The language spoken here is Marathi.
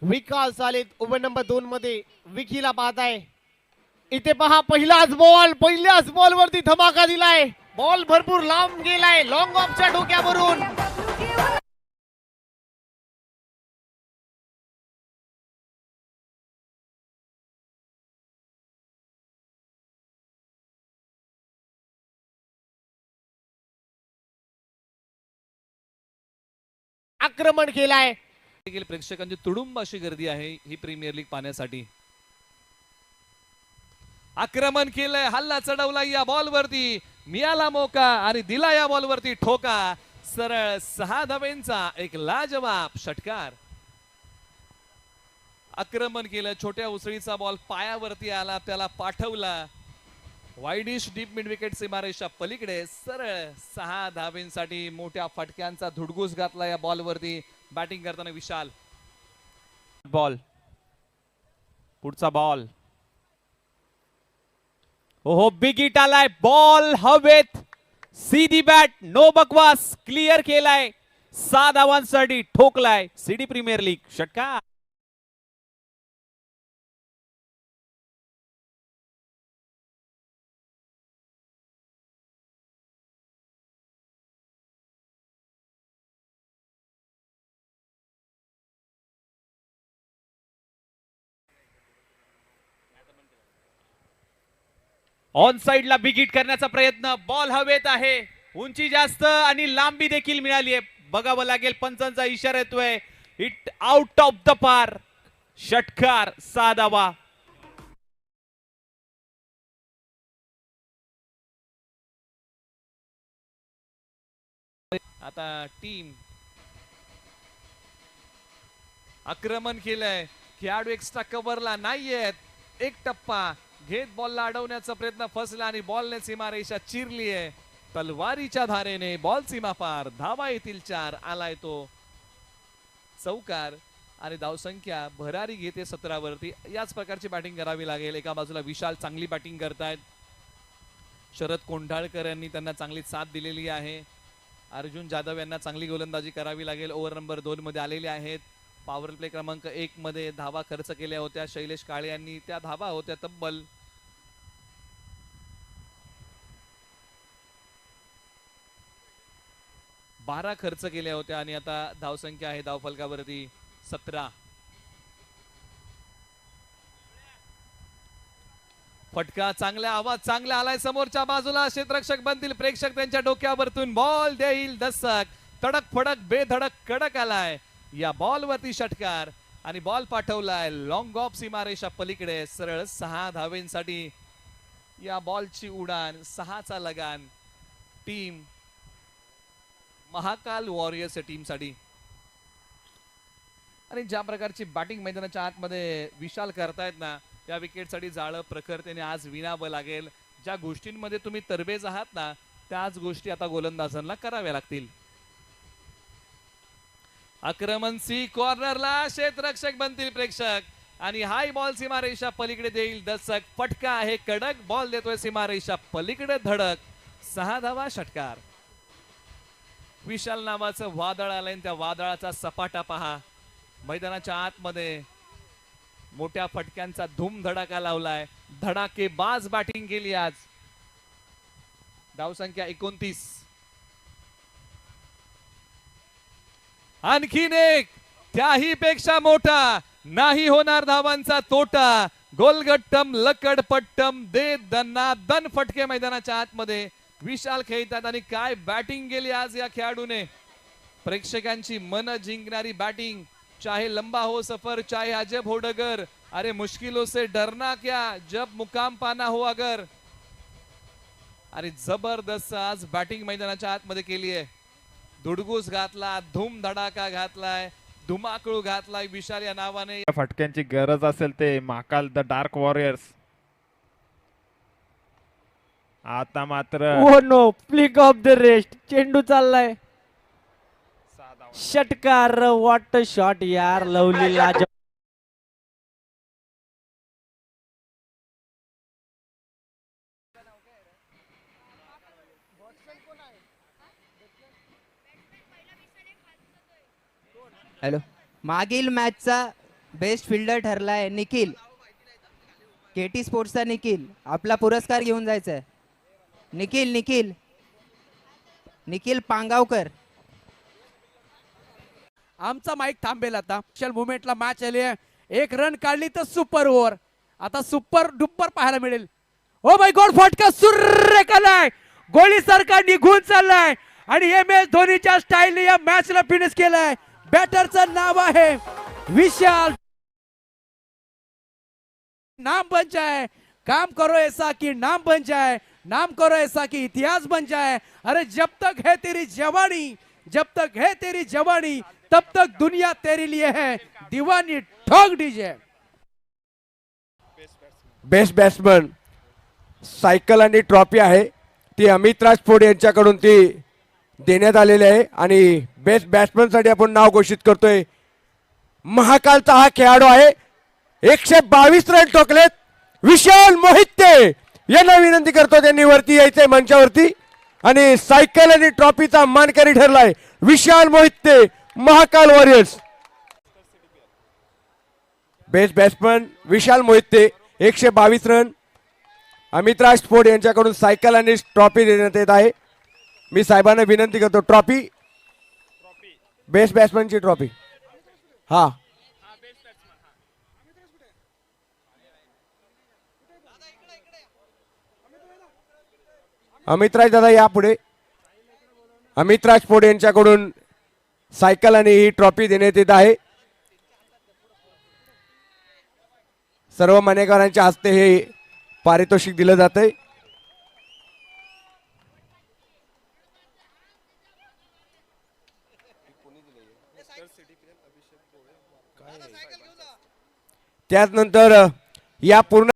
विकास आलेत उभे नंबर 2 मध्ये विकीला पाहत आहे. इथे पहा पहिल्याच बॉल वरती धमाका दिलाय. बॉल भरपूर लांब गेलाय लॉंग ऑफच्या डोक्यावरून. आक्रमण केलाय. प्रेक्षकांची तुडुंब अशी गर्दी आहे ही प्रीमियर लीग पाहण्यासाठी. आक्रमण केलंय, हल्ला चढवला या बॉल वरती, मिळाला मोका आणि दिला या बॉल वरती ठोका. सरळ 6 धावेंचा एक लाजवाब षटकार. आक्रमण केलं, छोट्या उसळीचा बॉल पायावरती आला, त्याला पाठवला वाईडिश डीप मिड विकेट सीमारेषा पलीकडे. सरळ 6 धावेंसाठी मोठ्या फटक्यांचा धुडगूस घातला या बॉल वरती. बॅटिंग करताना विशाल. बॉल, पुढचा बॉल. ओहो, बिग हिट आलाय. बॉल हवेत, सीधी बॅट, नो बकवास, क्लिअर केलाय. 6 धावांसाठी ठोकलाय. सीडी प्रीमियर लीग षटकार. ऑन साइडला बिग हिट करण्याचा प्रयत्न. बॉल हवेत आहे, उंची जास्त आणि लांबी देखील मिळाली आहे. बघावं लागेल, पंचांचा इशारा येतोय. हिट आउट ऑफ द पार. षटकार, 6 धावा. आता टीम आक्रमण केलंय. खेळाडू एक्स्ट्रा कव्हरला नाहीयेत. एक टप्पा घेत बॉलला अडवण्याचा प्रयत्न फसला आणि बॉलने सीमारेषा चिरली आहे. तलवारीच्या धारेने बॉल सीमा पार. धावा येतील 4. आलाय तो चौकार आणि धावसंख्या भरारी घेते 17 वरती. याच प्रकारची बॅटिंग करावी लागेल. एका बाजूला विशाल चांगली बॅटिंग करतायत. शरद कोंढाळकर यांनी त्यांना चांगली साथ दिलेली आहे. अर्जुन जाधव यांना चांगली गोलंदाजी करावी लागेल. ओव्हर नंबर 2 मध्ये आलेले आहेत. पॉवर प्ले क्रमांक 1 मध्ये धावा खर्च केल्या होत्या शैलेश काळे यांनी. त्या धावा होत्या तब्बल 12 खर्च केल्या होत्या आणि आता धावसंख्या आहे धावफलकावरती 17. फटका चांगला, आवाज चांगला आलाय समोरच्या बाजूला. क्षेत्ररक्षक बनतील प्रेक्षक, त्यांच्या डोक्यावरतून बॉल देईल दस्तक. तडक फडक बेधडक कडक आलाय या बॉल वरती षटकार आणि बॉल पाठवलाय लॉंग ऑफ सीमारेषा पलीकडे. सरळ 6 धावेंसाठी या बॉलची उडान, 6चा लगान टीम महाकाल वॉरियर्स टीम साठी. आणि ज्या प्रकारची बॅटिंग मैदानाच्या आतमध्ये विशाल करतायत ना, त्या विकेटसाठी जाळं प्रखरतेने आज विणावं लागेल. ज्या गोष्टींमध्ये तुम्ही तरबेज आहात ना, त्याच गोष्टी आता गोलंदाजांना कराव्या लागतील. आक्रमण सी कॉर्नरला, क्षेत्ररक्षक बनतील प्रेक्षक आणि हाय बॉल सीमारेषा पलीकडे देईल दस्तक. फटका आहे कडक, बॉल देतोय सीमारेषा पलीकडे धडक. 6 धावा षटकार. विशाल नावाचं वादळ आलंय, त्या वादळाचा सपाटा पहा. मैदानाच्या आतमध्ये मोठ्या फटक्यांचा धूम धडाका लावलाय. धडाकेबाज बॅटिंग केली आज. धावसंख्या 29. आणखीन एक, त्याही पेक्षा मोठा, नाही होणार धावांचा तोटा. गोलगट्टम लकडपट्टम दे दन फटके मैदानाच्या आतमध्ये विशाल खेळतात. आणि काय बॅटिंग केली आज या खेळाडूने. प्रेक्षकांची मन जिंकणारी बॅटिंग. चाहे लंबा हो सफर, चाहे अजब हो डगर, अरे मुश्किलों से डरना क्या जब मुकाम पाना हो अगर. अरे जबरदस्त आज बॅटिंग मैदानाच्या आतमध्ये केली आहे. धुडगूस घातला, धूम धडाका घातलाय, धुमाकूळ घातलाय विशाल या नावाने. फटक्यांची गरज असेल ते महाकाल द डार्क वॉरियर्स. आता मात्र oh no, flick off the rest. चेंडू चाललाय. षटकार, व्हॉट शॉट यार. लवली लाज. हॅलो, मागील मॅचचा बेस्ट फिल्डर ठरलाय निखिल. केटी स्पोर्ट्सचा निखिल आपला पुरस्कार घेऊन जायचा आहे. निखिल निखिल निखिल पांगावकर. आमचा माईक थांबेल आता. स्पेशल मुवमेंटला मॅच आली आहे. एक रन काढली तर सुपर ओव्हर. आता सुपर डुप्पर पाहायला मिळेल. ओ माय गॉड, फटका सुरेखालाय, गोळी सारखा निघून चाललाय आणि एम एस धोनीच्या स्टाईलने या मॅचला फिनिश केलाय. बॅटरचं नाव आहे विशाल. नाम बन जाए, काम करो ऐसा कि नाम बन जाए, नाम करो ऐसा कि इतिहास बन जाए. अरे जब तक है तेरी जवानी, जब तक है तेरी जवानी, तब तक दुनिया तेरे लिए है दीवानी. ठोक डीजे. बेस्ट बॅट्समन सायकल आणि ट्रॉफी आहे ती अमित राजपोड यांच्याकडून ती देण्यात आलेली आहे. आणि बेस्ट बॅट्समन साठी आपण नाव घोषित करतोय. महाकालचा हा खेळाडू आहे. 122 रन ठोकलेत. विशाल मोहिते यांना विनंती करतो त्यांनी वरती यायचंय मंचावरती. आणि सायकल आणि ट्रॉफीचा मानकरी ठरलाय Vishal Mohite, Mahakal warriors. Best batsman Vishal Mohite 122 run. Amit Rajpod यांच्याकडून सायकल आणि ट्रॉफी देण्यात येत आहे. मी साहेबांना विनंती करतो ट्रॉफी, बेस्ट बॅट्समनची ट्रॉफी. हा अमित राज दादा या पुढे. अमित राजपोड यांच्याकडून सायकल आणि ही ट्रॉफी देण्यात येत आहे. सर्व मान्यवरांच्या हस्ते हे पारितोषिक दिलं जातंय. त्यानंतर या पूर्ण